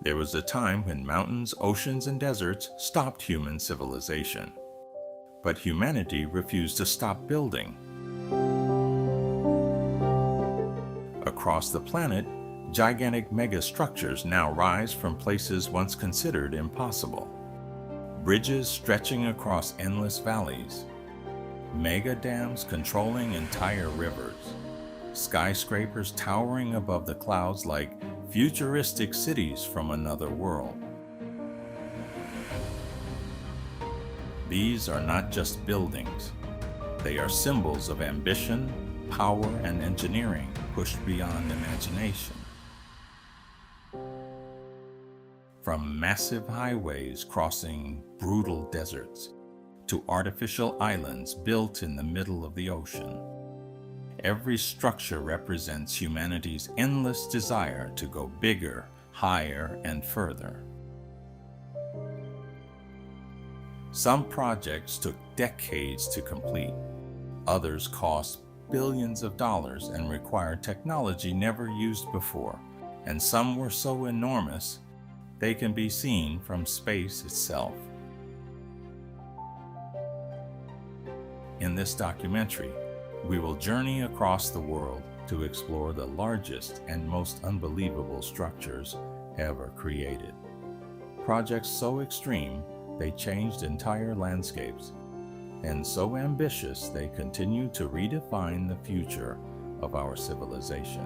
There was a time when mountains, oceans, and deserts stopped human civilization. But humanity refused to stop building. Across the planet, gigantic megastructures now rise from places once considered impossible. Bridges stretching across endless valleys, mega dams controlling entire rivers, skyscrapers towering above the clouds like futuristic cities from another world. These are not just buildings. They are symbols of ambition, power, and engineering pushed beyond imagination. From massive highways crossing brutal deserts to artificial islands built in the middle of the ocean, every structure represents humanity's endless desire to go bigger, higher, and further. Some projects took decades to complete. Others cost billions of dollars and required technology never used before. And some were so enormous, they can be seen from space itself. In this documentary, we will journey across the world to explore the largest and most unbelievable structures ever created. Projects so extreme, they changed entire landscapes, and so ambitious they continue to redefine the future of our civilization.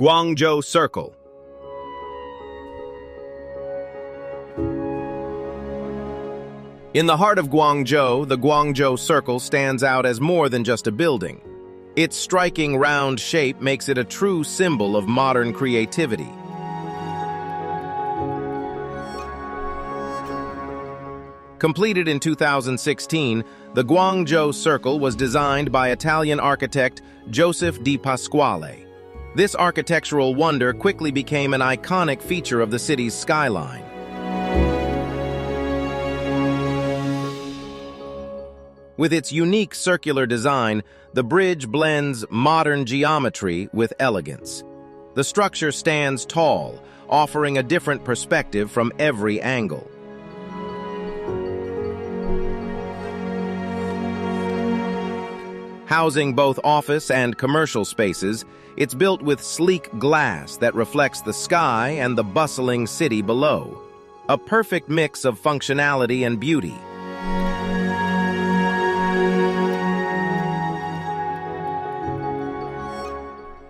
Guangzhou Circle. In the heart of Guangzhou, the Guangzhou Circle stands out as more than just a building. Its striking round shape makes it a true symbol of modern creativity. Completed in 2016, the Guangzhou Circle was designed by Italian architect Joseph Di Pasquale. This architectural wonder quickly became an iconic feature of the city's skyline. With its unique circular design, the bridge blends modern geometry with elegance. The structure stands tall, offering a different perspective from every angle. Housing both office and commercial spaces, it's built with sleek glass that reflects the sky and the bustling city below. A perfect mix of functionality and beauty.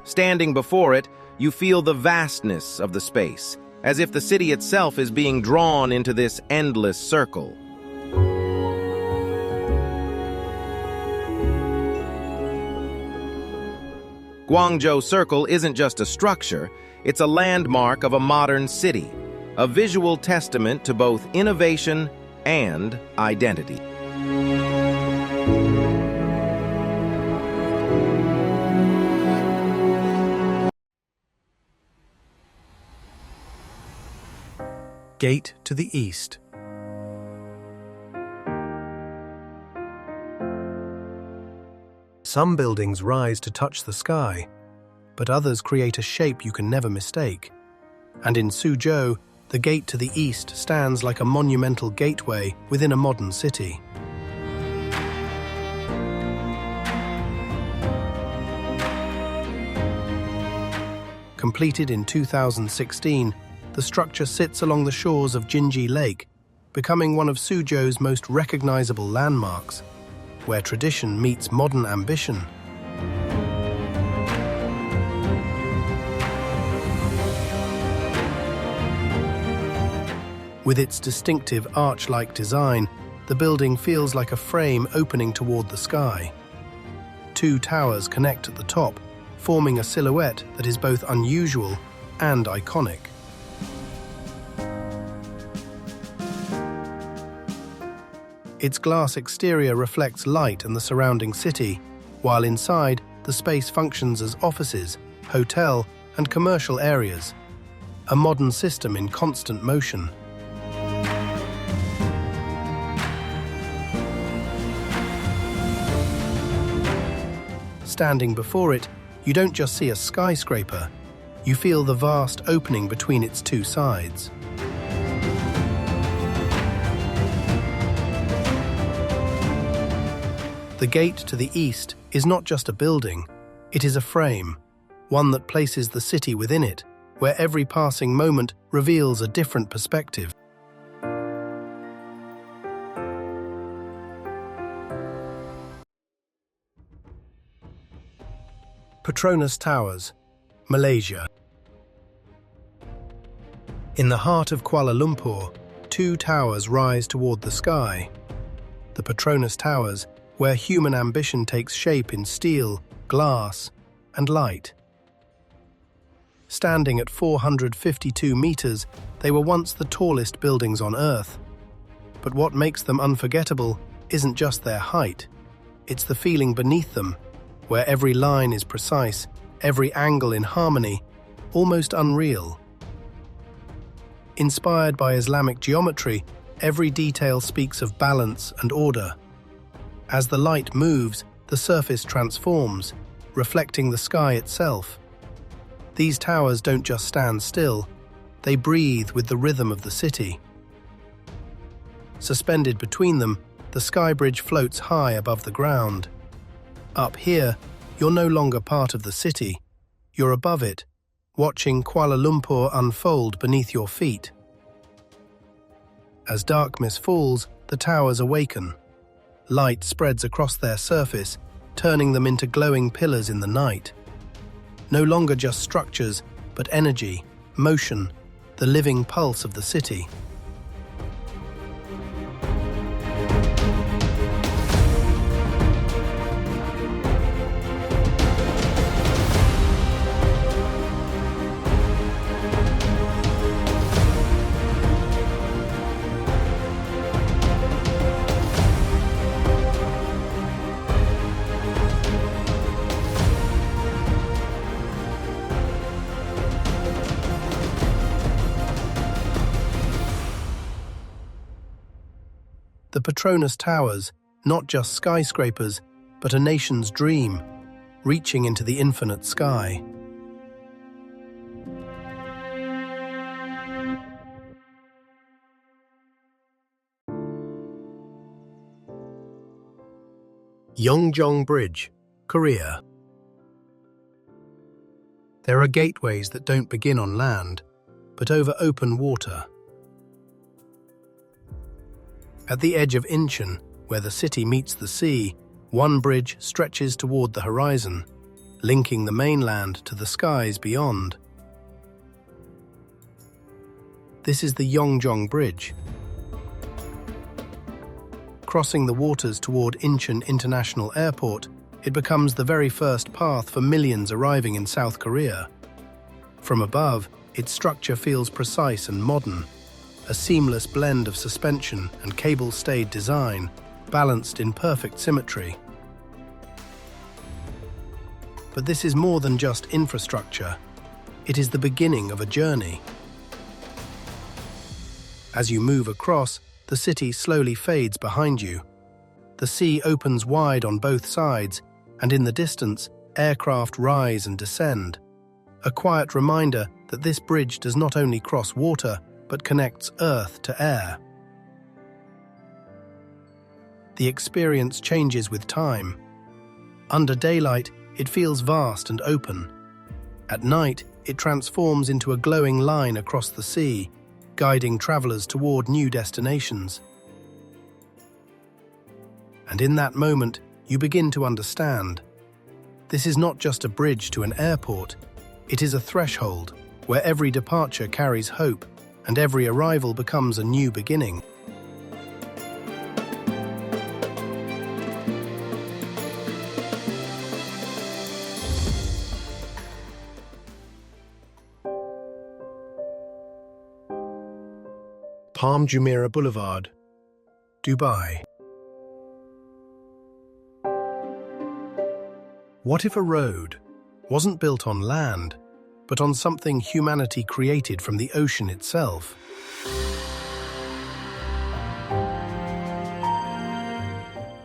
Standing before it, you feel the vastness of the space, as if the city itself is being drawn into this endless circle. Guangzhou Circle isn't just a structure, it's a landmark of a modern city, a visual testament to both innovation and identity. Gate to the East. Some buildings rise to touch the sky, but others create a shape you can never mistake. And in Suzhou, the gate to the east stands like a monumental gateway within a modern city. Completed in 2016, the structure sits along the shores of Jinji Lake, becoming one of Suzhou's most recognizable landmarks, where tradition meets modern ambition. With its distinctive arch-like design, the building feels like a frame opening toward the sky. Two towers connect at the top, forming a silhouette that is both unusual and iconic. Its glass exterior reflects light and the surrounding city, while inside, the space functions as offices, hotel, and commercial areas, a modern system in constant motion. Standing before it, you don't just see a skyscraper, you feel the vast opening between its two sides. The gate to the east is not just a building, it is a frame, one that places the city within it, where every passing moment reveals a different perspective. Petronas Towers, Malaysia. In the heart of Kuala Lumpur, two towers rise toward the sky. The Petronas Towers, where human ambition takes shape in steel, glass, and light. Standing at 452 meters, they were once the tallest buildings on Earth. But what makes them unforgettable isn't just their height, it's the feeling beneath them, where every line is precise, every angle in harmony, almost unreal. Inspired by Islamic geometry, every detail speaks of balance and order. As the light moves, the surface transforms, reflecting the sky itself. These towers don't just stand still, they breathe with the rhythm of the city. Suspended between them, the sky bridge floats high above the ground. Up here, you're no longer part of the city, you're above it, watching Kuala Lumpur unfold beneath your feet. As darkness falls, the towers awaken. Light spreads across their surface, turning them into glowing pillars in the night. No longer just structures, but energy, motion, the living pulse of the city. The Petronas Towers, not just skyscrapers, but a nation's dream, reaching into the infinite sky. Yongjong Bridge, Korea. There are gateways that don't begin on land, but over open water. At the edge of Incheon, where the city meets the sea, one bridge stretches toward the horizon, linking the mainland to the skies beyond. This is the Yongjong Bridge. Crossing the waters toward Incheon International Airport, it becomes the very first path for millions arriving in South Korea. From above, its structure feels precise and modern, a seamless blend of suspension and cable-stayed design, balanced in perfect symmetry. But this is more than just infrastructure. It is the beginning of a journey. As you move across, the city slowly fades behind you. The sea opens wide on both sides, and in the distance, aircraft rise and descend. A quiet reminder that this bridge does not only cross water, but connects earth to air. The experience changes with time. Under daylight, it feels vast and open. At night, it transforms into a glowing line across the sea, guiding travelers toward new destinations. And in that moment, you begin to understand. This is not just a bridge to an airport, it is a threshold where every departure carries hope, and every arrival becomes a new beginning. Palm Jumeirah Boulevard, Dubai. What if a road wasn't built on land, but on something humanity created from the ocean itself?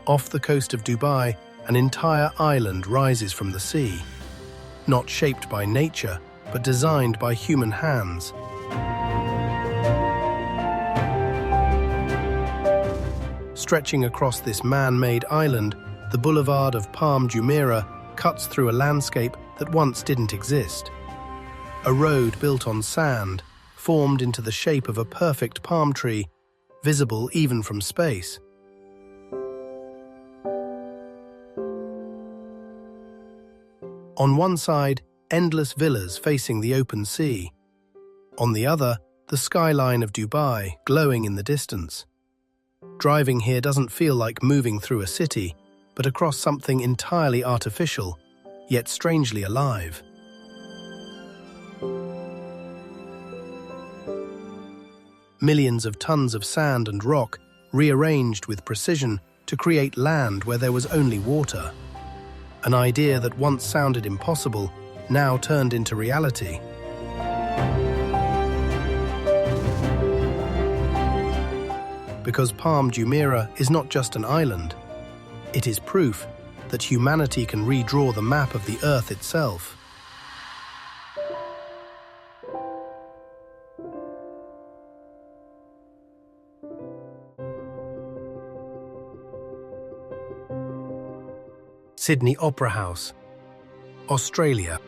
Off the coast of Dubai, An entire island rises from the sea, not shaped by nature, but designed by human hands. Stretching across this man-made island, the boulevard of Palm Jumeirah cuts through a landscape that once didn't exist. A road built on sand, formed into the shape of a perfect palm tree, visible even from space. On one side, endless villas facing the open sea. On the other, the skyline of Dubai glowing in the distance. Driving here doesn't feel like moving through a city, but across something entirely artificial, yet strangely alive. Millions of tons of sand and rock rearranged with precision to create land where there was only water. An idea that once sounded impossible, now turned into reality. Because Palm Jumeirah is not just an island, it is proof that humanity can redraw the map of the Earth itself. Sydney Opera House, Australia.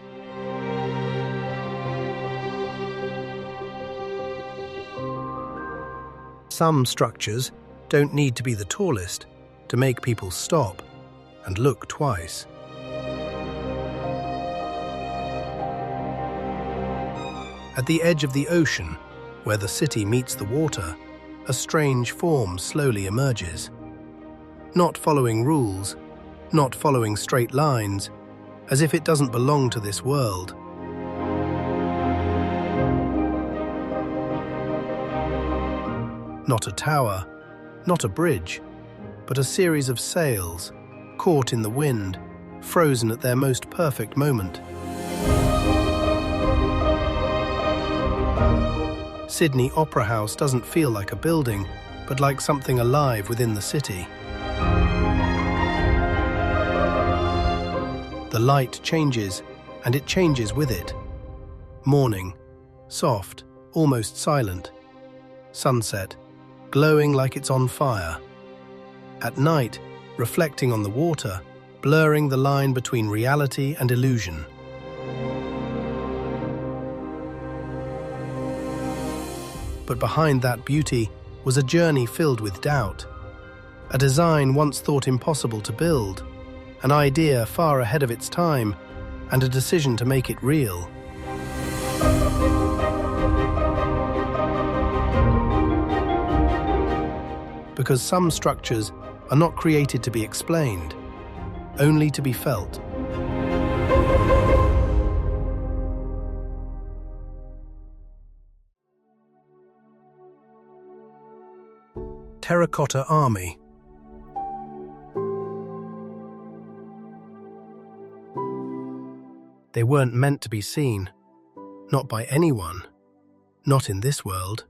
Some structures don't need to be the tallest to make people stop and look twice. At the edge of the ocean, where the city meets the water, a strange form slowly emerges. Not following rules, not following straight lines, as if it doesn't belong to this world. Not a tower, not a bridge, but a series of sails, caught in the wind, frozen at their most perfect moment. Sydney Opera House doesn't feel like a building, but like something alive within the city. The light changes, and it changes with it. Morning, soft, almost silent. Sunset, glowing like it's on fire. At night, reflecting on the water, blurring the line between reality and illusion. But behind that beauty was a journey filled with doubt. A design once thought impossible to build. An idea far ahead of its time, and a decision to make it real. Because some structures are not created to be explained, only to be felt. Terracotta Army. They weren't meant to be seen, not by anyone, not in this world.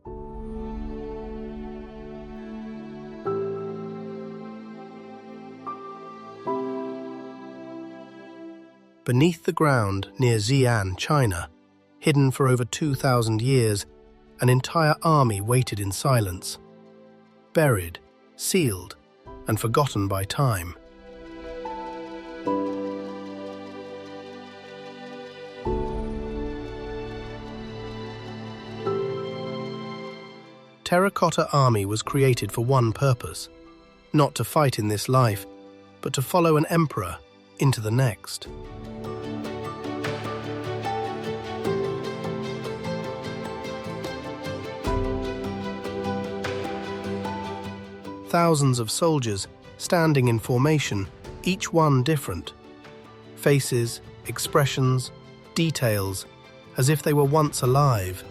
Beneath the ground near Xi'an, China, hidden for over 2,000 years, an entire army waited in silence, buried, sealed, and forgotten by time. Terracotta Army was created for one purpose, not to fight in this life, but to follow an emperor into the next. Thousands of soldiers standing in formation, each one different. Faces, expressions, details, as if they were once alive.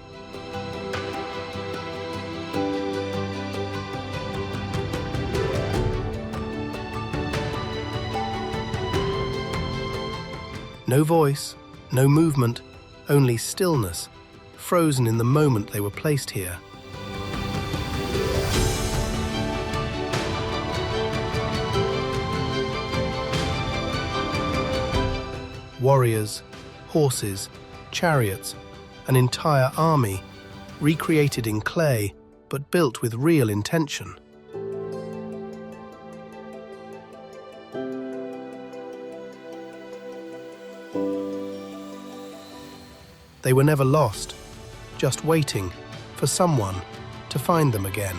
No voice, no movement, only stillness, frozen in the moment they were placed here. Warriors, horses, chariots, an entire army, recreated in clay but built with real intention. They were never lost, just waiting for someone to find them again.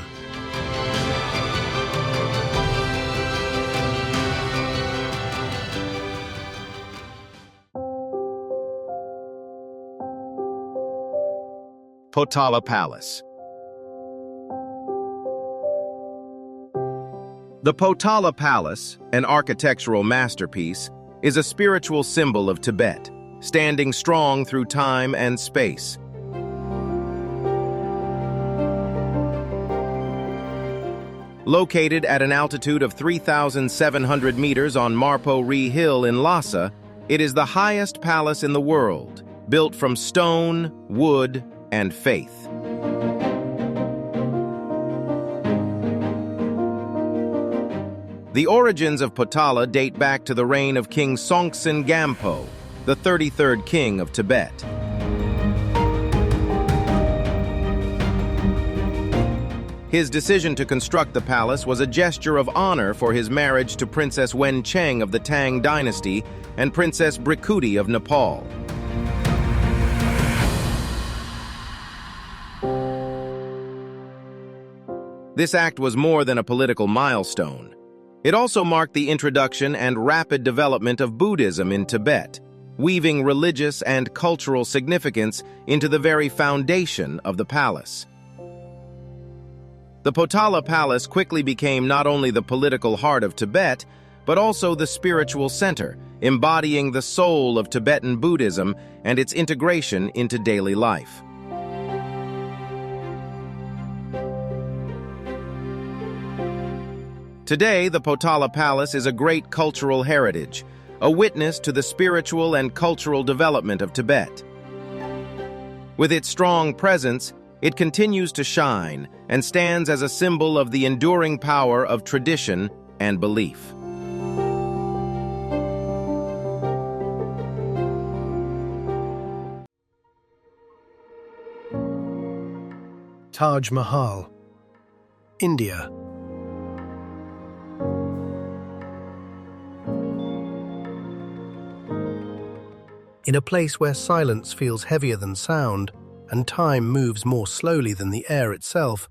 Potala Palace. The Potala Palace, an architectural masterpiece, is a spiritual symbol of Tibet, standing strong through time and space. Located at an altitude of 3,700 meters on Marpo Ri Hill in Lhasa, it is the highest palace in the world, built from stone, wood, and faith. The origins of Potala date back to the reign of King Songtsen Gampo, the 33rd king of Tibet. His decision to construct the palace was a gesture of honor for his marriage to Princess Wen Cheng of the Tang dynasty and Princess Brikuti of Nepal. This act was more than a political milestone. It also marked the introduction and rapid development of Buddhism in Tibet, weaving religious and cultural significance into the very foundation of the palace. The Potala Palace quickly became not only the political heart of Tibet, but also the spiritual center, embodying the soul of Tibetan Buddhism and its integration into daily life. Today, the Potala Palace is a great cultural heritage, a witness to the spiritual and cultural development of Tibet. With its strong presence, it continues to shine and stands as a symbol of the enduring power of tradition and belief. Taj Mahal, India. In a place where silence feels heavier than sound and time moves more slowly than the air itself,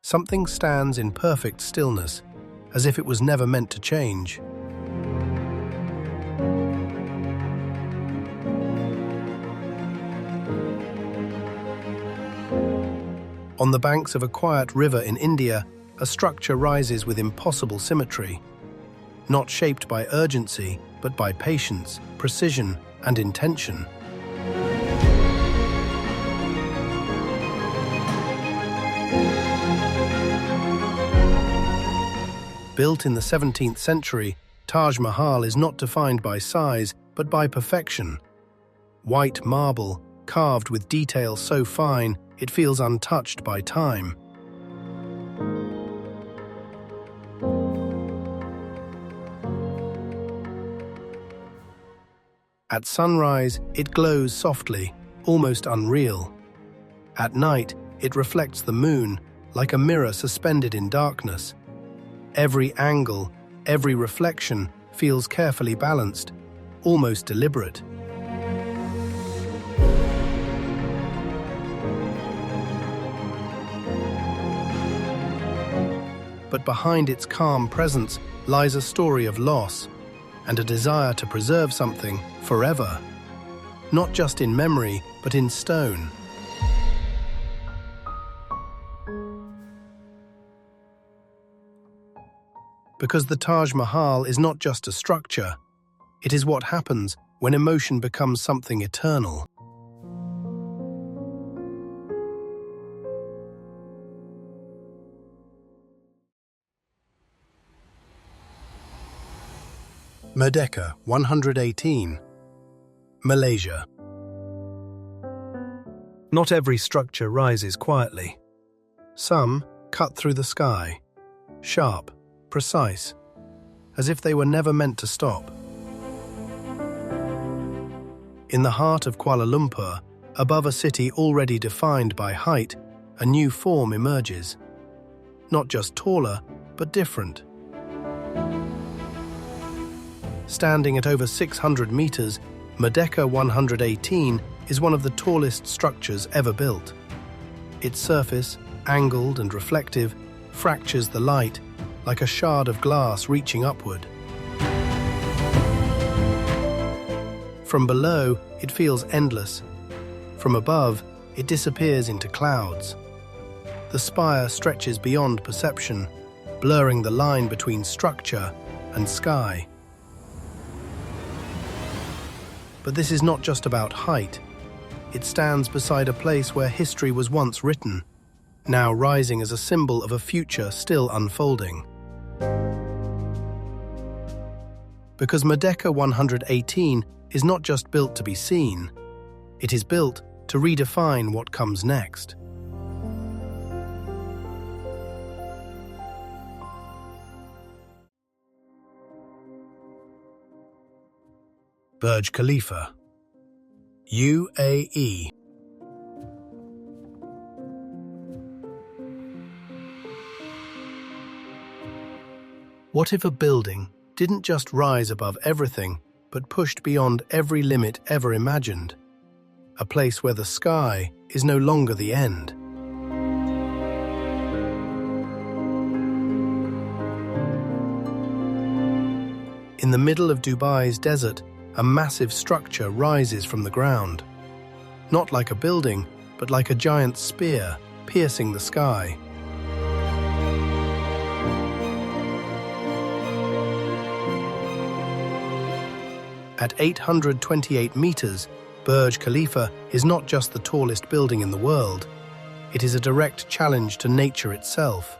something stands in perfect stillness, as if it was never meant to change. On the banks of a quiet river in India, a structure rises with impossible symmetry, not shaped by urgency, but by patience, precision, and intention. Built in the 17th century, Taj Mahal is not defined by size, but by perfection. White marble, carved with detail so fine, it feels untouched by time. At sunrise, it glows softly, almost unreal. At night, it reflects the moon, like a mirror suspended in darkness. Every angle, every reflection feels carefully balanced, almost deliberate. But behind its calm presence lies a story of loss and a desire to preserve something forever, not just in memory, but in stone. Because the Taj Mahal is not just a structure, it is what happens when emotion becomes something eternal. Merdeka 118, Malaysia. Not every structure rises quietly. Some cut through the sky, sharp, precise, as if they were never meant to stop. In the heart of Kuala Lumpur, above a city already defined by height, a new form emerges. Not just taller, but different. Standing at over 600 meters, Merdeka 118 is one of the tallest structures ever built. Its surface, angled and reflective, fractures the light like a shard of glass reaching upward. From below, it feels endless. From above, it disappears into clouds. The spire stretches beyond perception, blurring the line between structure and sky. But this is not just about height. It stands beside a place where history was once written, now rising as a symbol of a future still unfolding. Because Merdeka 118 is not just built to be seen, it is built to redefine what comes next. Burj Khalifa, UAE. What if a building didn't just rise above everything, but pushed beyond every limit ever imagined? A place where the sky is no longer the end. In the middle of Dubai's desert, a massive structure rises from the ground. Not like a building, but like a giant spear piercing the sky. At 828 meters, Burj Khalifa is not just the tallest building in the world, it is a direct challenge to nature itself.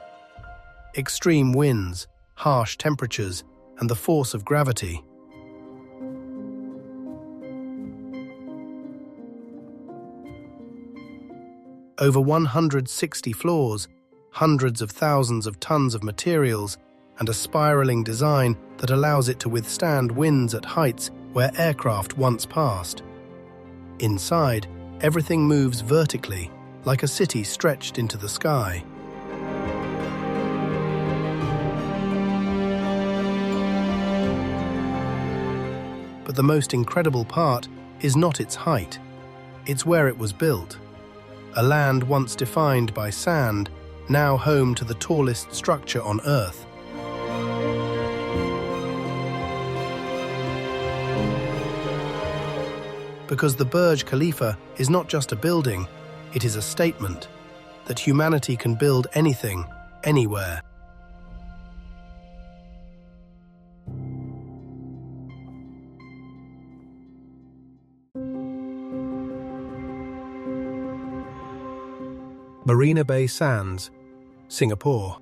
Extreme winds, harsh temperatures, and the force of gravity. Over 160 floors, hundreds of thousands of tons of materials, and a spiraling design that allows it to withstand winds at heights where aircraft once passed. Inside, everything moves vertically, like a city stretched into the sky. But the most incredible part is not its height, it's where it was built. A land once defined by sand, now home to the tallest structure on Earth. Because the Burj Khalifa is not just a building, it is a statement that humanity can build anything, anywhere. Marina Bay Sands, Singapore.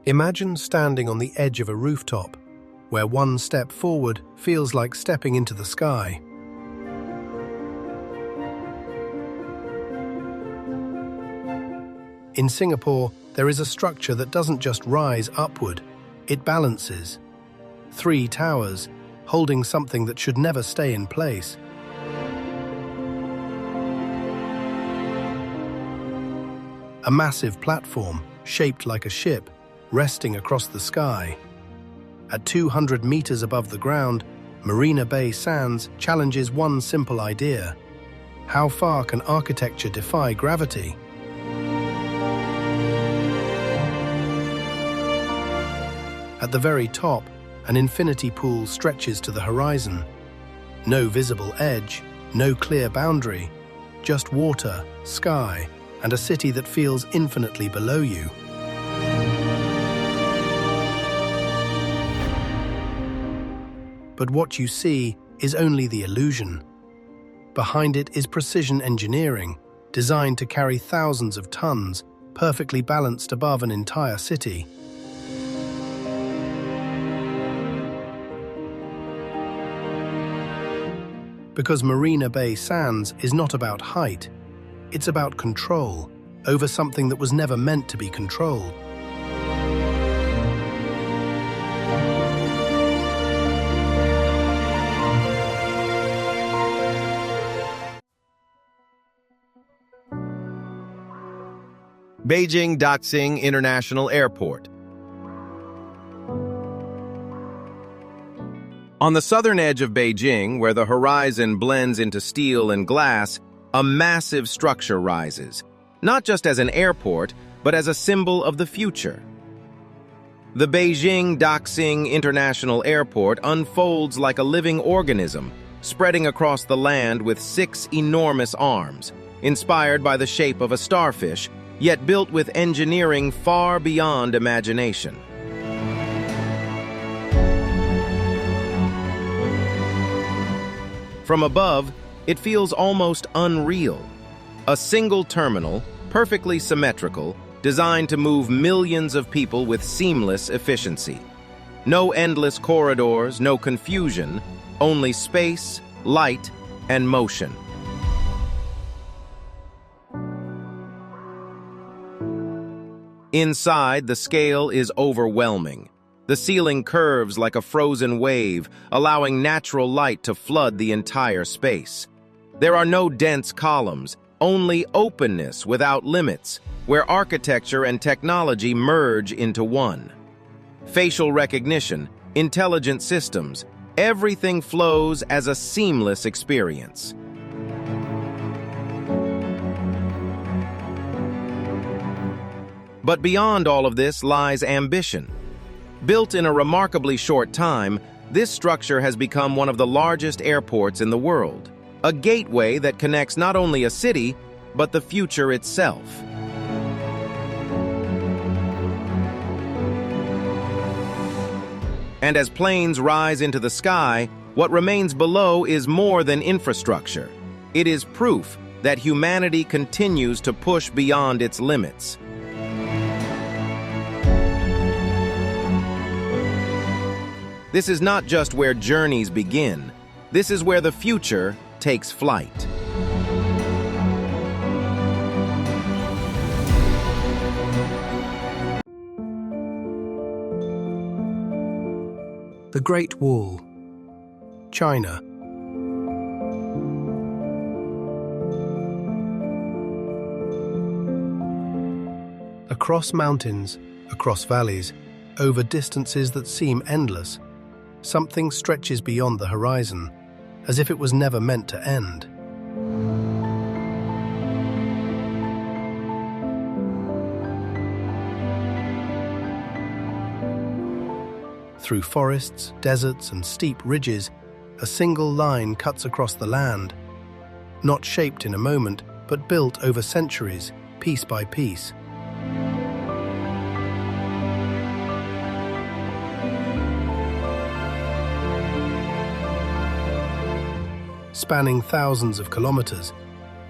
Imagine standing on the edge of a rooftop, where one step forward feels like stepping into the sky. In Singapore, there is a structure that doesn't just rise upward, it balances. 3 towers, holding something that should never stay in place. A massive platform, shaped like a ship, resting across the sky. At 200 meters above the ground, Marina Bay Sands challenges one simple idea. How far can architecture defy gravity? At the very top, an infinity pool stretches to the horizon. No visible edge, no clear boundary, just water, sky, and a city that feels infinitely below you. But what you see is only the illusion. Behind it is precision engineering, designed to carry thousands of tons, perfectly balanced above an entire city. Because Marina Bay Sands is not about height, it's about control over something that was never meant to be controlled. Beijing Daxing International Airport. On the southern edge of Beijing, where the horizon blends into steel and glass, a massive structure rises, not just as an airport, but as a symbol of the future. The Beijing Daxing International Airport unfolds like a living organism, spreading across the land with 6 enormous arms, inspired by the shape of a starfish, yet built with engineering far beyond imagination. From above, it feels almost unreal. A single terminal, perfectly symmetrical, designed to move millions of people with seamless efficiency. No endless corridors, no confusion, only space, light, and motion. Inside, the scale is overwhelming. The ceiling curves like a frozen wave, allowing natural light to flood the entire space. There are no dense columns, only openness without limits, where architecture and technology merge into one. Facial recognition, intelligent systems, everything flows as a seamless experience. But beyond all of this lies ambition. Built in a remarkably short time, this structure has become one of the largest airports in the world, a gateway that connects not only a city, but the future itself. And as planes rise into the sky, what remains below is more than infrastructure. It is proof that humanity continues to push beyond its limits. This is not just where journeys begin. This is where the future takes flight. The Great Wall, China. Across mountains, across valleys, over distances that seem endless, something stretches beyond the horizon, as if it was never meant to end. Through forests, deserts, and steep ridges, a single line cuts across the land, not shaped in a moment, but built over centuries, piece by piece. Spanning thousands of kilometers,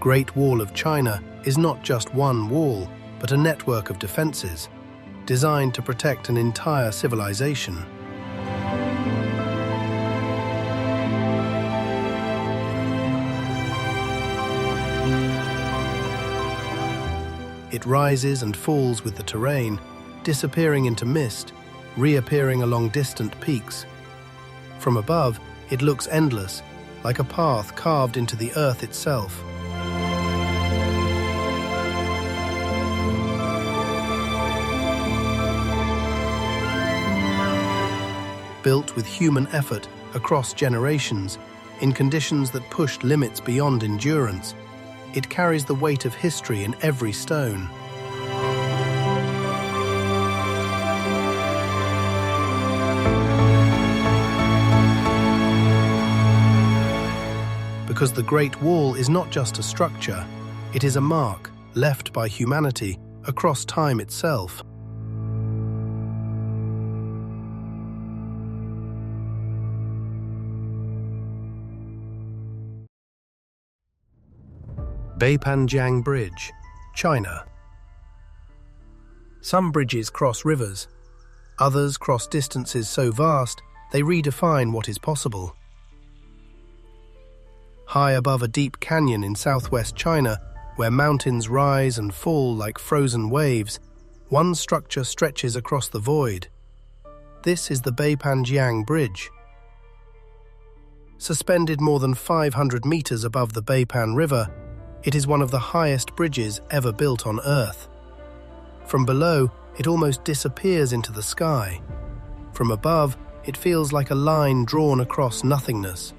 Great Wall of China is not just one wall, but a network of defenses, designed to protect an entire civilization. It rises and falls with the terrain, disappearing into mist, reappearing along distant peaks. From above, it looks endless, like a path carved into the earth itself. Built with human effort across generations, in conditions that pushed limits beyond endurance, it carries the weight of history in every stone. Because the Great Wall is not just a structure, it is a mark left by humanity across time itself. Beipanjiang Bridge, China. Some bridges cross rivers, others cross distances so vast they redefine what is possible. High above a deep canyon in southwest China, where mountains rise and fall like frozen waves, one structure stretches across the void. This is the Beipanjiang Bridge. Suspended more than 500 meters above the Beipan River, it is one of the highest bridges ever built on Earth. From below, it almost disappears into the sky. From above, it feels like a line drawn across nothingness.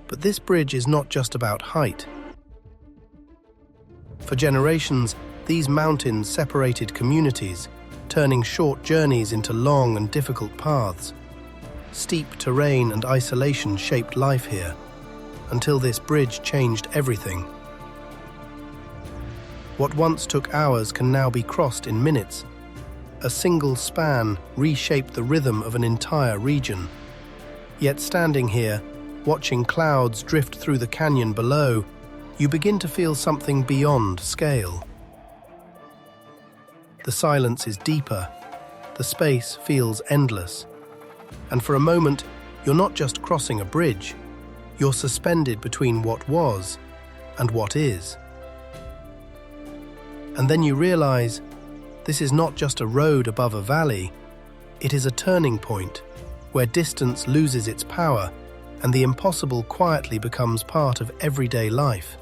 But this bridge is not just about height. For generations, these mountains separated communities, turning short journeys into long and difficult paths. Steep terrain and isolation shaped life here, until this bridge changed everything. What once took hours can now be crossed in minutes. A single span reshaped the rhythm of an entire region. Yet standing here, watching clouds drift through the canyon below, you begin to feel something beyond scale. The silence is deeper, the space feels endless, and for a moment, you're not just crossing a bridge, you're suspended between what was and what is. And then you realize, this is not just a road above a valley, it is a turning point where distance loses its power and the impossible quietly becomes part of everyday life.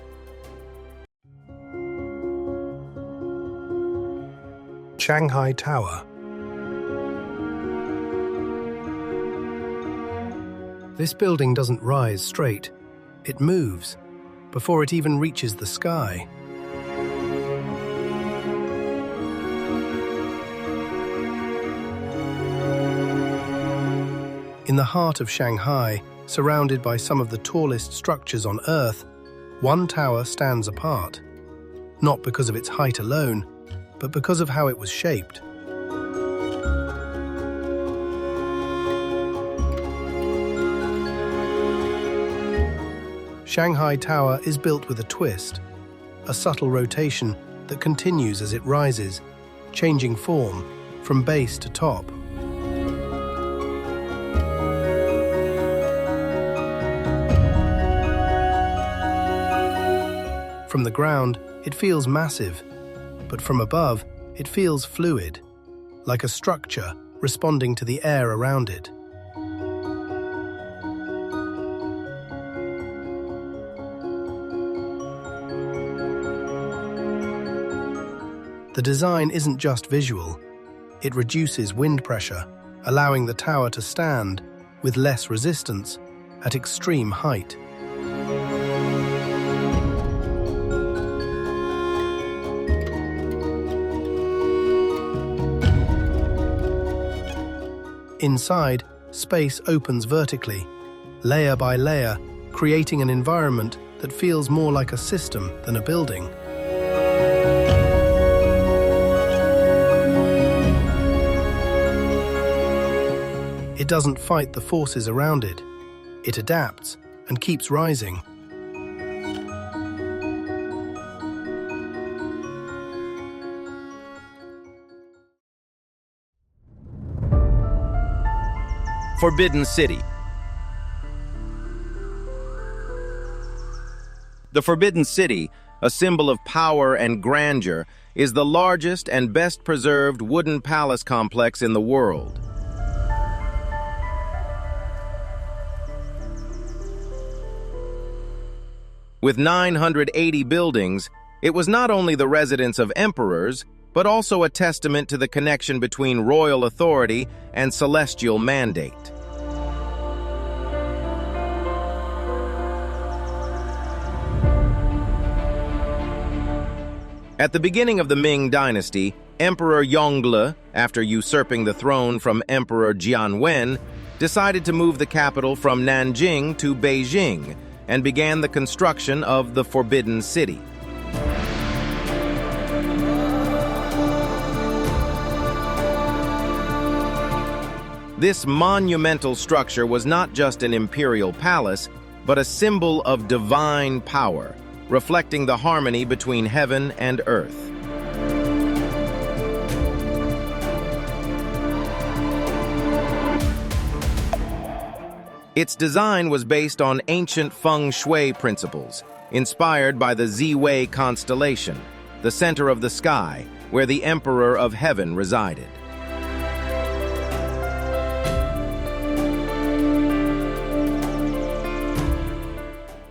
Shanghai Tower. This building doesn't rise straight, it moves before it even reaches the sky. In the heart of Shanghai, surrounded by some of the tallest structures on Earth, one tower stands apart, not because of its height alone, but because of how it was shaped. Shanghai Tower is built with a twist, a subtle rotation that continues as it rises, changing form from base to top. From the ground, it feels massive, but from above, it feels fluid, like a structure responding to the air around it. The design isn't just visual, it reduces wind pressure, allowing the tower to stand, with less resistance, at extreme height. Inside, space opens vertically, layer by layer, creating an environment that feels more like a system than a building. It doesn't fight the forces around it. It adapts and keeps rising. Forbidden City. The Forbidden City, a symbol of power and grandeur, is the largest and best preserved wooden palace complex in the world. With 980 buildings, it was not only the residence of emperors, but also a testament to the connection between royal authority and celestial mandate. At the beginning of the Ming dynasty, Emperor Yongle, after usurping the throne from Emperor Jianwen, decided to move the capital from Nanjing to Beijing and began the construction of the Forbidden City. This monumental structure was not just an imperial palace, but a symbol of divine power, reflecting the harmony between heaven and earth. Its design was based on ancient feng shui principles, inspired by the Ziwei constellation, the center of the sky, where the Emperor of Heaven resided.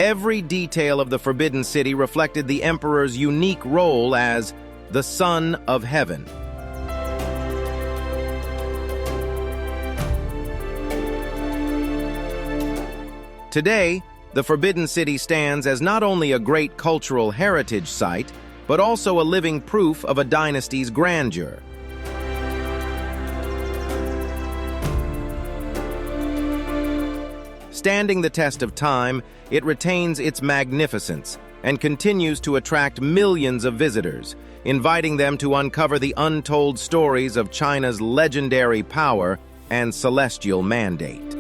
Every detail of the Forbidden City reflected the Emperor's unique role as the Son of Heaven, Today, the Forbidden City stands as not only a great cultural heritage site, but also a living proof of a dynasty's grandeur. Standing the test of time, it retains its magnificence and continues to attract millions of visitors, inviting them to uncover the untold stories of China's legendary power and celestial mandate.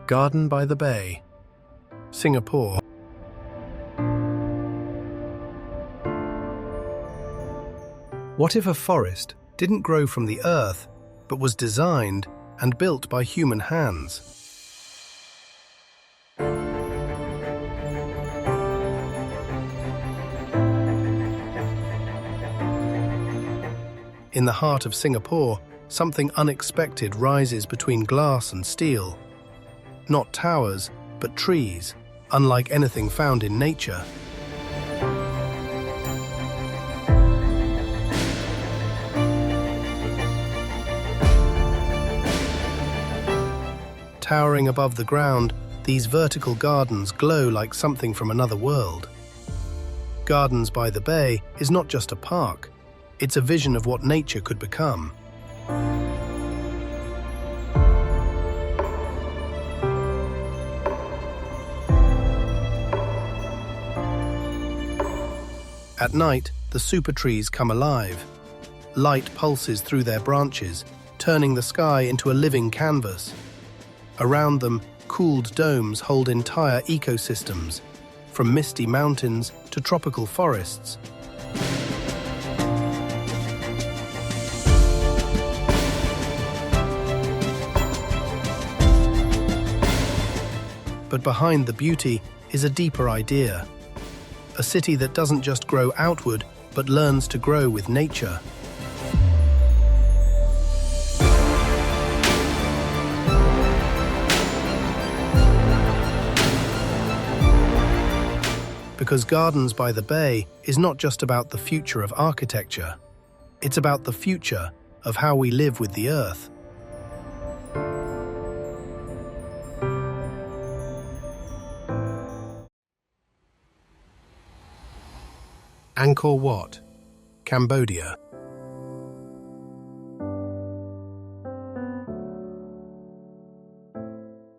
Garden by the Bay, Singapore. What if a forest didn't grow from the earth, but was designed and built by human hands? In the heart of Singapore, something unexpected rises between glass and steel. Not towers, but trees, unlike anything found in nature. Towering above the ground, these vertical gardens glow like something from another world. Gardens by the Bay is not just a park, it's a vision of what nature could become. At night, the super trees come alive. Light pulses through their branches, turning the sky into a living canvas. Around them, cooled domes hold entire ecosystems, from misty mountains to tropical forests. But behind the beauty is a deeper idea. A city that doesn't just grow outward, but learns to grow with nature. Because Gardens by the Bay is not just about the future of architecture, it's about the future of how we live with the earth. Angkor Wat, Cambodia.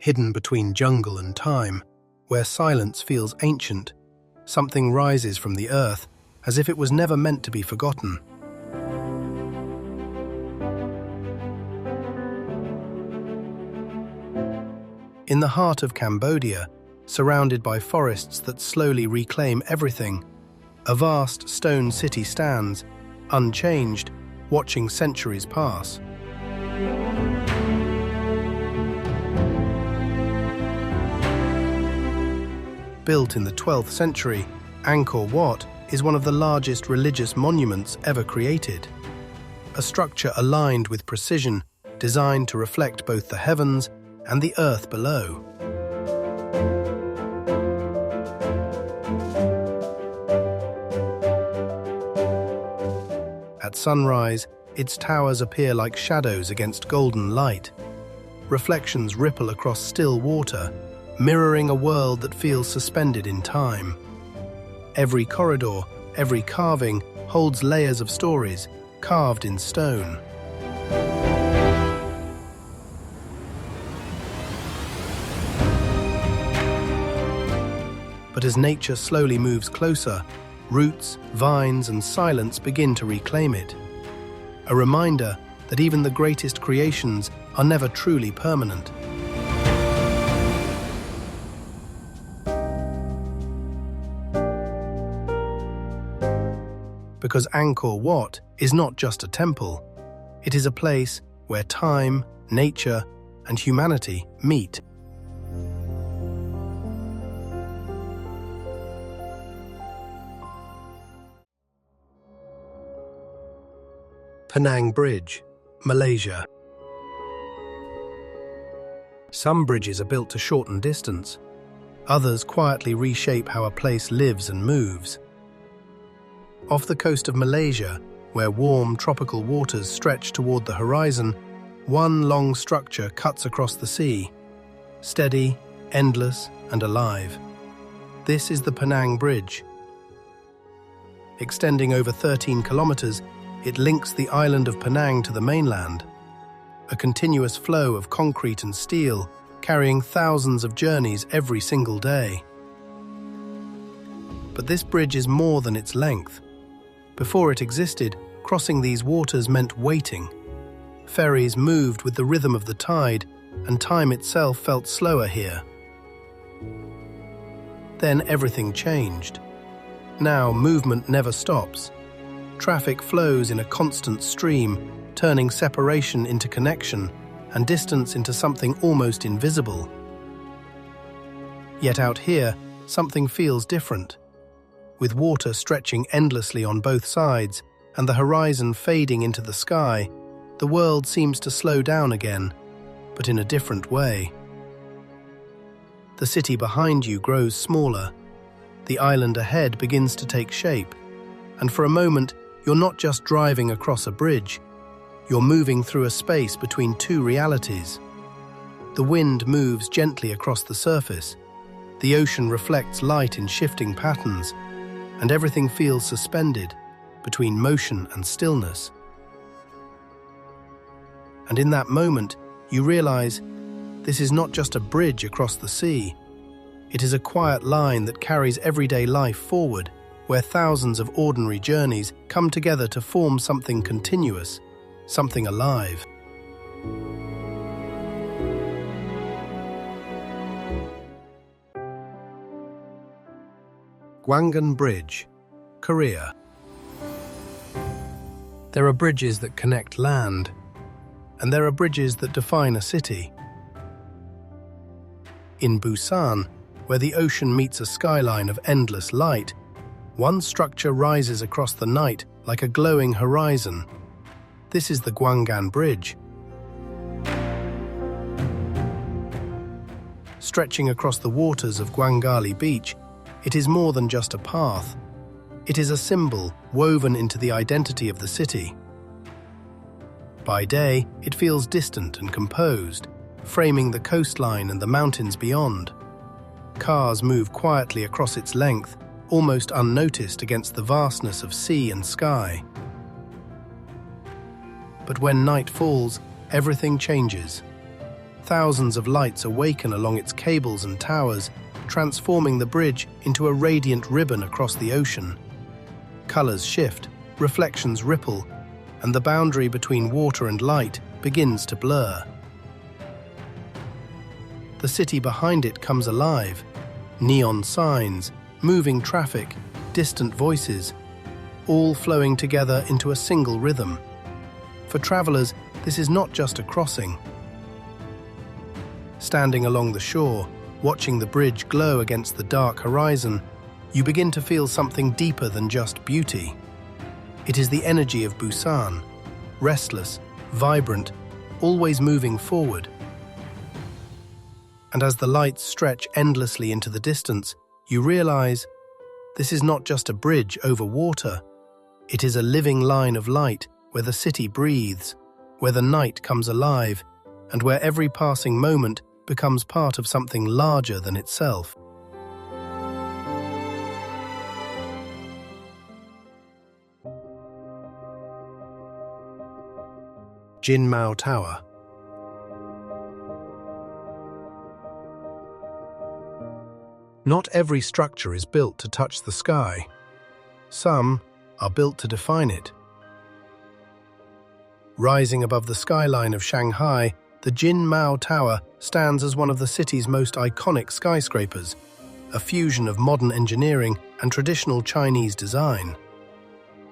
Hidden between jungle and time, where silence feels ancient, something rises from the earth as if it was never meant to be forgotten. In the heart of Cambodia, surrounded by forests that slowly reclaim everything, a vast stone city stands, unchanged, watching centuries pass. Built in the 12th century, Angkor Wat is one of the largest religious monuments ever created. A structure aligned with precision, designed to reflect both the heavens and the earth below. At sunrise, its towers appear like shadows against golden light. Reflections ripple across still water, mirroring a world that feels suspended in time. Every corridor, every carving holds layers of stories, carved in stone. But as nature slowly moves closer, roots, vines, and silence begin to reclaim it. A reminder that even the greatest creations are never truly permanent. Because Angkor Wat is not just a temple, it is a place where time, nature, and humanity meet. Penang Bridge, Malaysia. Some bridges are built to shorten distance. Others quietly reshape how a place lives and moves. Off the coast of Malaysia, where warm tropical waters stretch toward the horizon, one long structure cuts across the sea, steady, endless, and alive. This is the Penang Bridge. Extending over 13 kilometers, it links the island of Penang to the mainland, a continuous flow of concrete and steel, carrying thousands of journeys every single day. But this bridge is more than its length. Before it existed, crossing these waters meant waiting. Ferries moved with the rhythm of the tide, and time itself felt slower here. Then everything changed. Now movement never stops. Traffic flows in a constant stream, turning separation into connection and distance into something almost invisible. Yet out here, something feels different. With water stretching endlessly on both sides and the horizon fading into the sky, the world seems to slow down again, but in a different way. The city behind you grows smaller. The island ahead begins to take shape, and for a moment, you're not just driving across a bridge, you're moving through a space between two realities. The wind moves gently across the surface, the ocean reflects light in shifting patterns, and everything feels suspended between motion and stillness. And in that moment, you realize this is not just a bridge across the sea. It is a quiet line that carries everyday life forward, where thousands of ordinary journeys come together to form something continuous, something alive. Gwangan Bridge, Korea. There are bridges that connect land, and there are bridges that define a city. In Busan, where the ocean meets a skyline of endless light, one structure rises across the night like a glowing horizon. This is the Gwangan Bridge. Stretching across the waters of Gwangali Beach, it is more than just a path. It is a symbol woven into the identity of the city. By day, it feels distant and composed, framing the coastline and the mountains beyond. Cars move quietly across its length, almost unnoticed against the vastness of sea and sky. But when night falls, everything changes. Thousands of lights awaken along its cables and towers, transforming the bridge into a radiant ribbon across the ocean. Colors shift, reflections ripple, and the boundary between water and light begins to blur. The city behind it comes alive. Neon signs, moving traffic, distant voices, all flowing together into a single rhythm. For travelers, this is not just a crossing. Standing along the shore, watching the bridge glow against the dark horizon, you begin to feel something deeper than just beauty. It is the energy of Busan, restless, vibrant, always moving forward. And as the lights stretch endlessly into the distance, you realize this is not just a bridge over water. It is a living line of light where the city breathes, where the night comes alive, and where every passing moment becomes part of something larger than itself. Jinmao Tower. Not every structure is built to touch the sky. Some are built to define it. Rising above the skyline of Shanghai, the Jinmao Tower stands as one of the city's most iconic skyscrapers, a fusion of modern engineering and traditional Chinese design.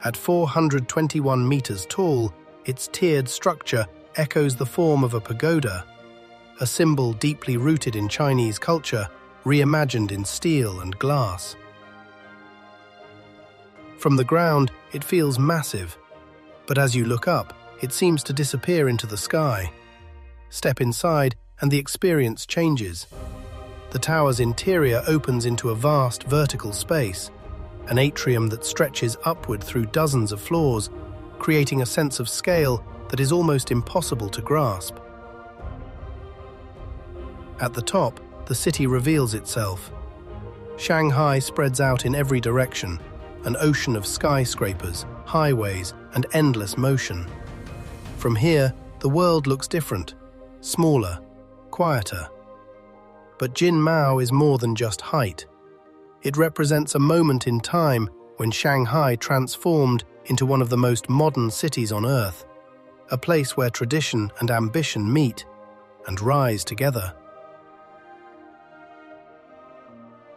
At 421 meters tall, its tiered structure echoes the form of a pagoda, a symbol deeply rooted in Chinese culture, reimagined in steel and glass. From the ground, it feels massive, but as you look up, it seems to disappear into the sky. Step inside, and the experience changes. The tower's interior opens into a vast vertical space, an atrium that stretches upward through dozens of floors, creating a sense of scale that is almost impossible to grasp. At the top, the city reveals itself. Shanghai spreads out in every direction, an ocean of skyscrapers, highways, and endless motion. From here, the world looks different, smaller, quieter. But Jinmao is more than just height. It represents a moment in time when Shanghai transformed into one of the most modern cities on Earth, a place where tradition and ambition meet and rise together.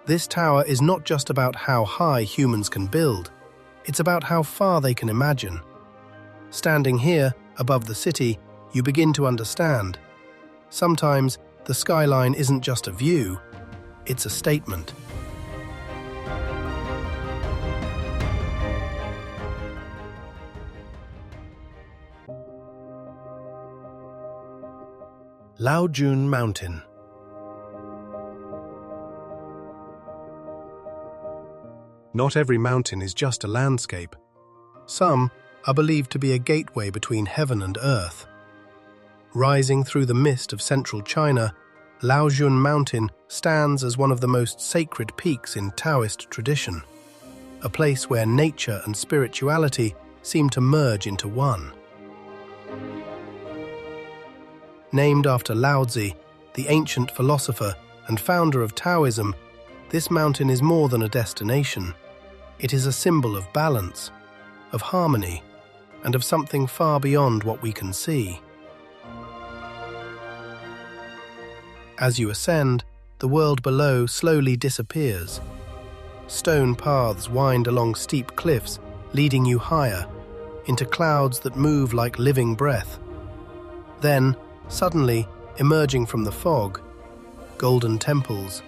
This tower is not just about how high humans can build, it's about how far they can imagine. Standing here, above the city, you begin to understand. Sometimes, the skyline isn't just a view, it's a statement. Laojun Mountain. Not every mountain is just a landscape. Some are believed to be a gateway between heaven and earth. Rising through the mist of central China, Laojun Mountain stands as one of the most sacred peaks in Taoist tradition, a place where nature and spirituality seem to merge into one. Named after Laozi, the ancient philosopher and founder of Taoism, this mountain is more than a destination. It is a symbol of balance, of harmony, and of something far beyond what we can see. As you ascend, the world below slowly disappears. Stone paths wind along steep cliffs, leading you higher, into clouds that move like living breath. Then, suddenly, emerging from the fog, golden temples.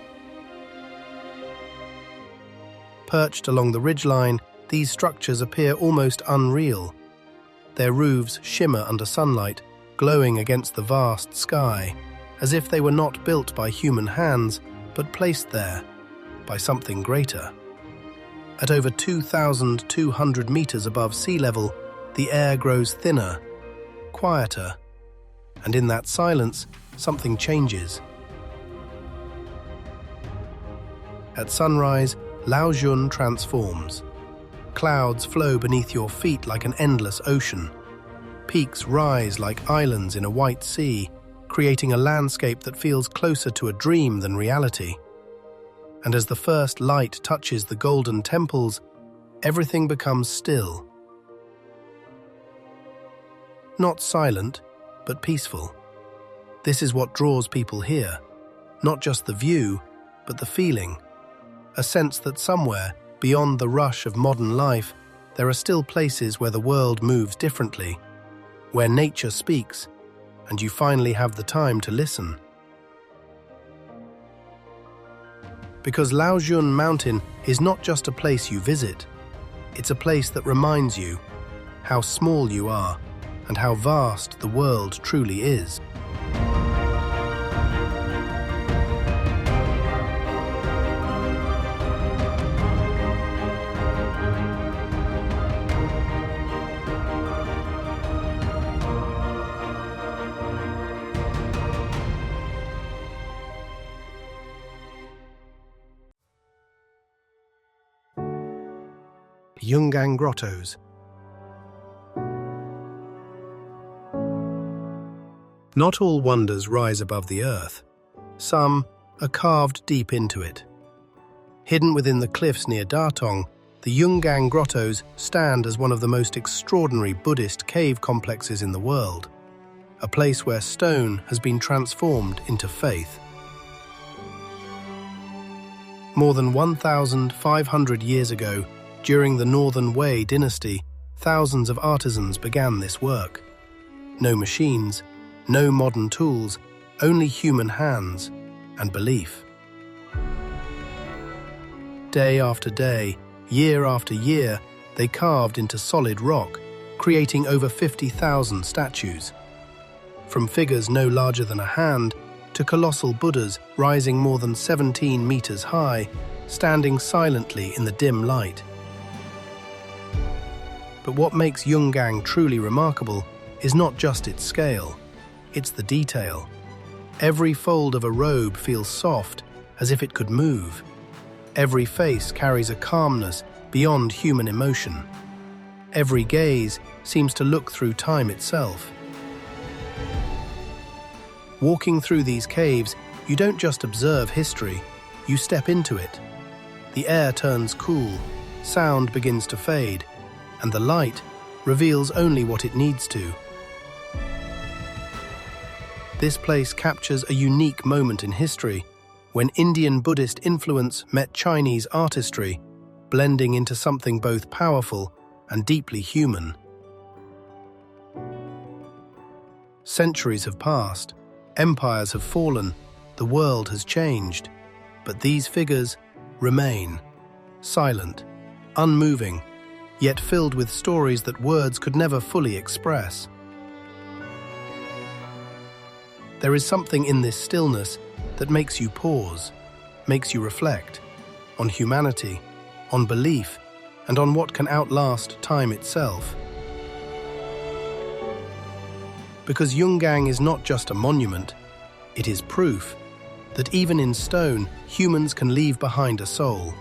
Perched along the ridgeline, these structures appear almost unreal. Their roofs shimmer under sunlight, glowing against the vast sky, as if they were not built by human hands, but placed there by something greater. At over 2,200 meters above sea level, the air grows thinner, quieter, and in that silence, something changes. At sunrise, Laojun transforms. Clouds flow beneath your feet like an endless ocean. Peaks rise like islands in a white sea, creating a landscape that feels closer to a dream than reality. And as the first light touches the golden temples, everything becomes still. Not silent, but peaceful. This is what draws people here, not just the view, but the feeling. A sense that somewhere, beyond the rush of modern life, there are still places where the world moves differently, where nature speaks, and you finally have the time to listen. Because Laojun Mountain is not just a place you visit, it's a place that reminds you how small you are and how vast the world truly is. Yungang Grottos. Not all wonders rise above the earth. Some are carved deep into it. Hidden within the cliffs near Datong, the Yungang Grottos stand as one of the most extraordinary Buddhist cave complexes in the world, a place where stone has been transformed into faith. More than 1,500 years ago, during the Northern Wei dynasty, thousands of artisans began this work. No machines, no modern tools, only human hands and belief. Day after day, year after year, they carved into solid rock, creating over 50,000 statues. From figures no larger than a hand to colossal Buddhas rising more than 17 meters high, standing silently in the dim light. But what makes Yungang truly remarkable is not just its scale, it's the detail. Every fold of a robe feels soft, as if it could move. Every face carries a calmness beyond human emotion. Every gaze seems to look through time itself. Walking through these caves, you don't just observe history, you step into it. The air turns cool, sound begins to fade, and the light reveals only what it needs to. This place captures a unique moment in history, when Indian Buddhist influence met Chinese artistry, blending into something both powerful and deeply human. Centuries have passed, empires have fallen, the world has changed, but these figures remain, silent, unmoving, yet filled with stories that words could never fully express. There is something in this stillness that makes you pause, makes you reflect on humanity, on belief, and on what can outlast time itself. Because Yungang is not just a monument, it is proof that even in stone, humans can leave behind a soul.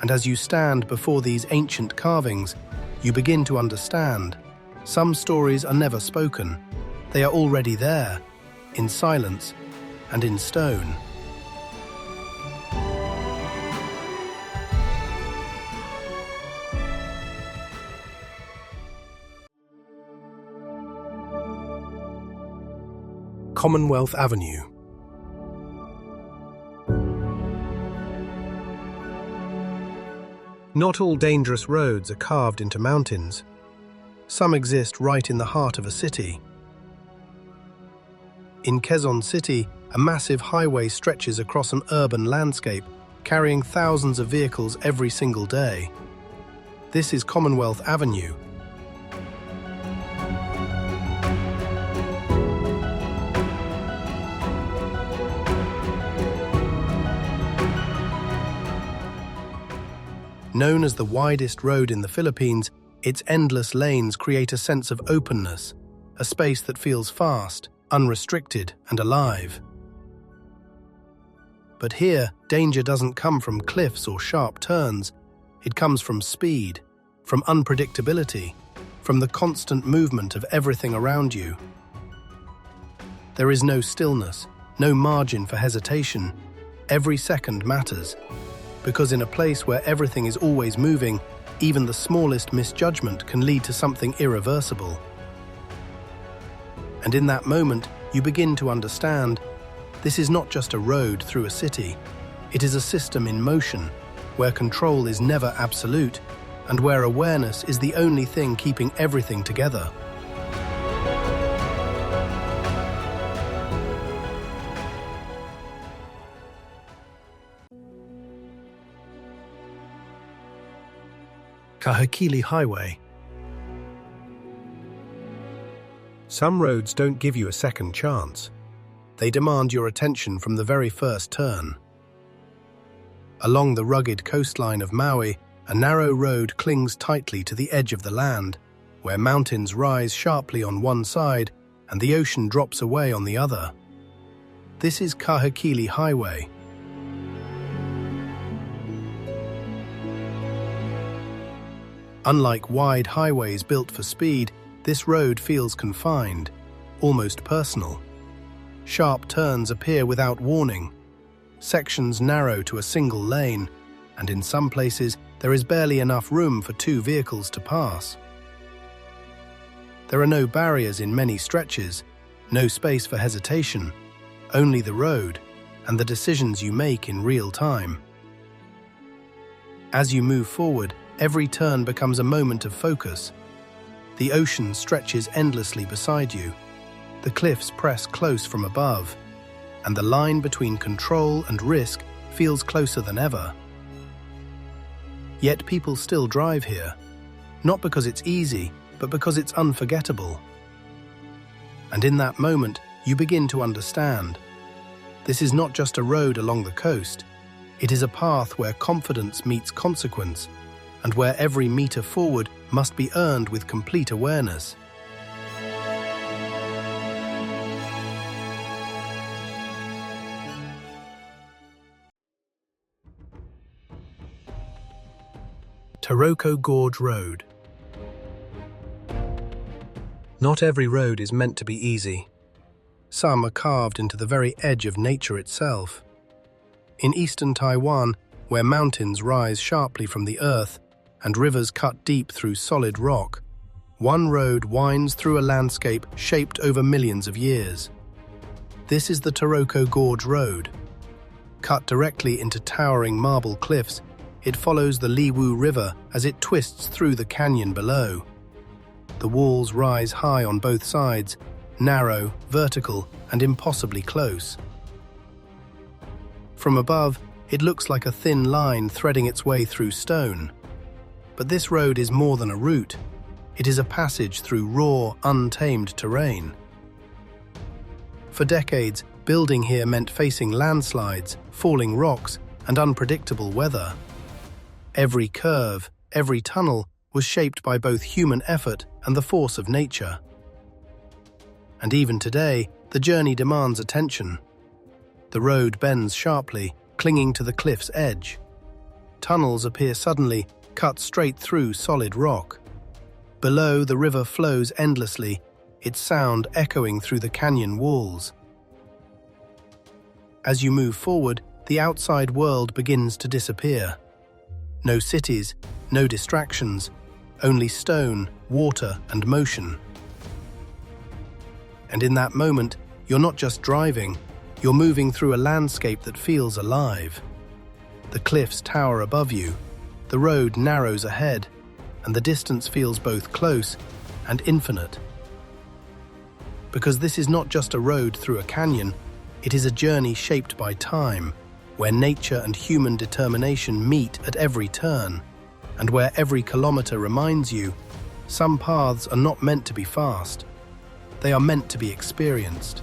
And as you stand before these ancient carvings, you begin to understand. Some stories are never spoken. They are already there, in silence and in stone. Commonwealth Avenue. Not all dangerous roads are carved into mountains. Some exist right in the heart of a city. In Quezon City, a massive highway stretches across an urban landscape, carrying thousands of vehicles every single day. This is Commonwealth Avenue. Known as the widest road in the Philippines, its endless lanes create a sense of openness, a space that feels fast, unrestricted, and alive. But here, danger doesn't come from cliffs or sharp turns. It comes from speed, from unpredictability, from the constant movement of everything around you. There is no stillness, no margin for hesitation. Every second matters. Because in a place where everything is always moving, even the smallest misjudgment can lead to something irreversible. And in that moment, you begin to understand, this is not just a road through a city. It is a system in motion, where control is never absolute, and where awareness is the only thing keeping everything together. Kahekili Highway. Some roads don't give you a second chance. They demand your attention from the very first turn. Along the rugged coastline of Maui, a narrow road clings tightly to the edge of the land, where mountains rise sharply on one side and the ocean drops away on the other. This is Kahekili Highway. Unlike wide highways built for speed, this road feels confined, almost personal. Sharp turns appear without warning. Sections narrow to a single lane, and in some places there is barely enough room for two vehicles to pass. There are no barriers in many stretches, no space for hesitation, only the road and the decisions you make in real time. As you move forward, every turn becomes a moment of focus. The ocean stretches endlessly beside you. The cliffs press close from above, and the line between control and risk feels closer than ever. Yet people still drive here, not because it's easy, but because it's unforgettable. And in that moment, you begin to understand. This is not just a road along the coast. It is a path where confidence meets consequence, and where every meter forward must be earned with complete awareness. Taroko Gorge Road. Not every road is meant to be easy. Some are carved into the very edge of nature itself. In eastern Taiwan, where mountains rise sharply from the earth and rivers cut deep through solid rock, one road winds through a landscape shaped over millions of years. This is the Taroko Gorge Road. Cut directly into towering marble cliffs, it follows the Liwu River as it twists through the canyon below. The walls rise high on both sides, narrow, vertical, and impossibly close. From above, it looks like a thin line threading its way through stone. But this road is more than a route. It is a passage through raw, untamed terrain. For decades, building here meant facing landslides, falling rocks, and unpredictable weather. Every curve, every tunnel was shaped by both human effort and the force of nature. And even today, the journey demands attention. The road bends sharply, clinging to the cliff's edge. Tunnels appear suddenly, cut straight through solid rock. Below, the river flows endlessly, its sound echoing through the canyon walls. As you move forward, the outside world begins to disappear. No cities, no distractions, only stone, water, and motion. And in that moment, you're not just driving, you're moving through a landscape that feels alive. The cliffs tower above you, the road narrows ahead, and the distance feels both close and infinite. Because this is not just a road through a canyon, it is a journey shaped by time, where nature and human determination meet at every turn, and where every kilometer reminds you, some paths are not meant to be fast. They are meant to be experienced.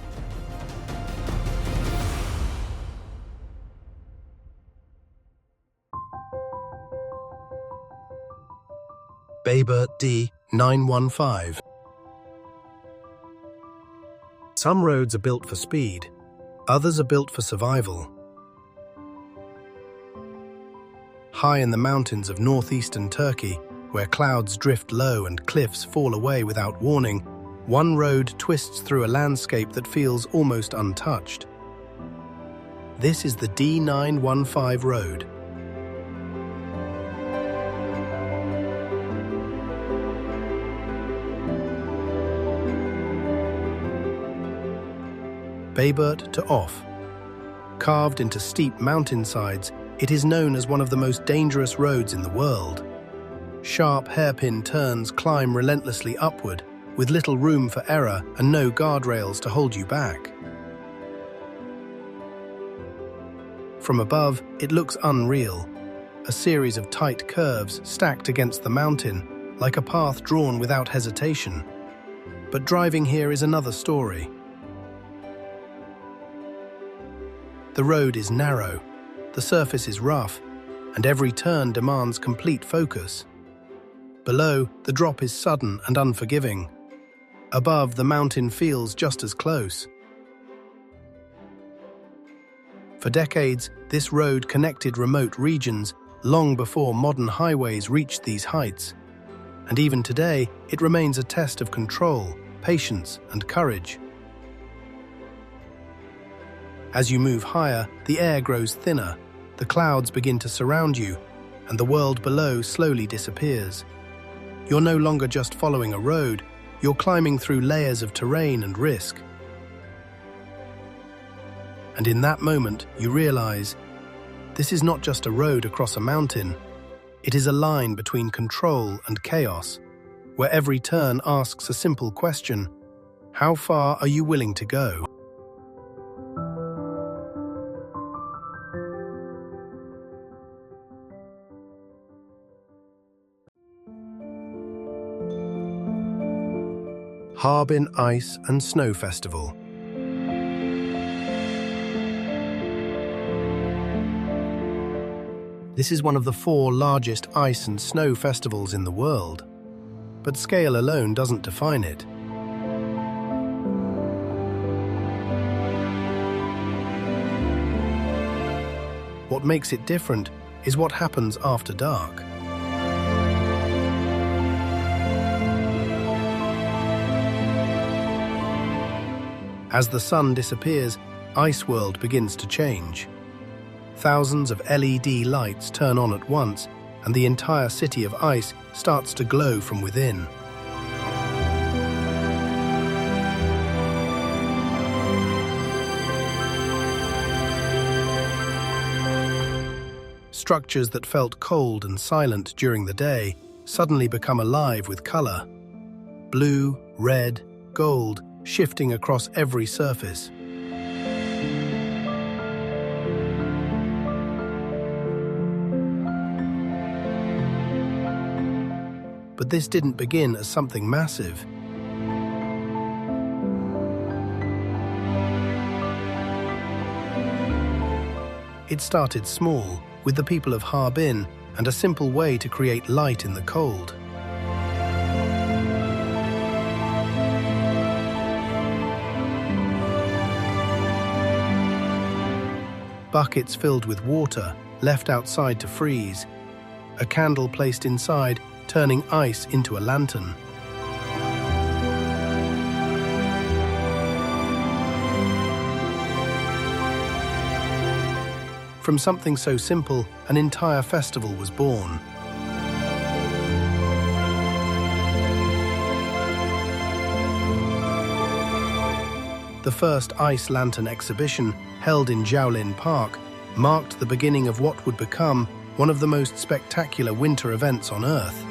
Baber D. 915. Some roads are built for speed, others are built for survival. High in the mountains of northeastern Turkey, where clouds drift low and cliffs fall away without warning, one road twists through a landscape that feels almost untouched. This is the D915 road. Bayburt to Off. Carved into steep mountainsides, it is known as one of the most dangerous roads in the world. Sharp hairpin turns climb relentlessly upward, with little room for error and no guardrails to hold you back. From above, it looks unreal, a series of tight curves stacked against the mountain, like a path drawn without hesitation. But driving here is another story. The road is narrow, the surface is rough, and every turn demands complete focus. Below, the drop is sudden and unforgiving. Above, the mountain feels just as close. For decades, this road connected remote regions long before modern highways reached these heights. And even today, it remains a test of control, patience, and courage. As you move higher, the air grows thinner, the clouds begin to surround you, and the world below slowly disappears. You're no longer just following a road, you're climbing through layers of terrain and risk. And in that moment, you realize, this is not just a road across a mountain, it is a line between control and chaos, where every turn asks a simple question: how far are you willing to go? Harbin Ice and Snow Festival. This is one of the 4 largest ice and snow festivals in the world. But scale alone doesn't define it. What makes it different is what happens after dark. As the sun disappears, Ice World begins to change. Thousands of LED lights turn on at once, and the entire city of ice starts to glow from within. Structures that felt cold and silent during the day suddenly become alive with color. Blue, red, gold, shifting across every surface. But this didn't begin as something massive. It started small, with the people of Harbin and a simple way to create light in the cold. Buckets filled with water, left outside to freeze. A candle placed inside, turning ice into a lantern. From something so simple, an entire festival was born. The first Ice Lantern exhibition, held in Jiaolin Park, marked the beginning of what would become one of the most spectacular winter events on Earth.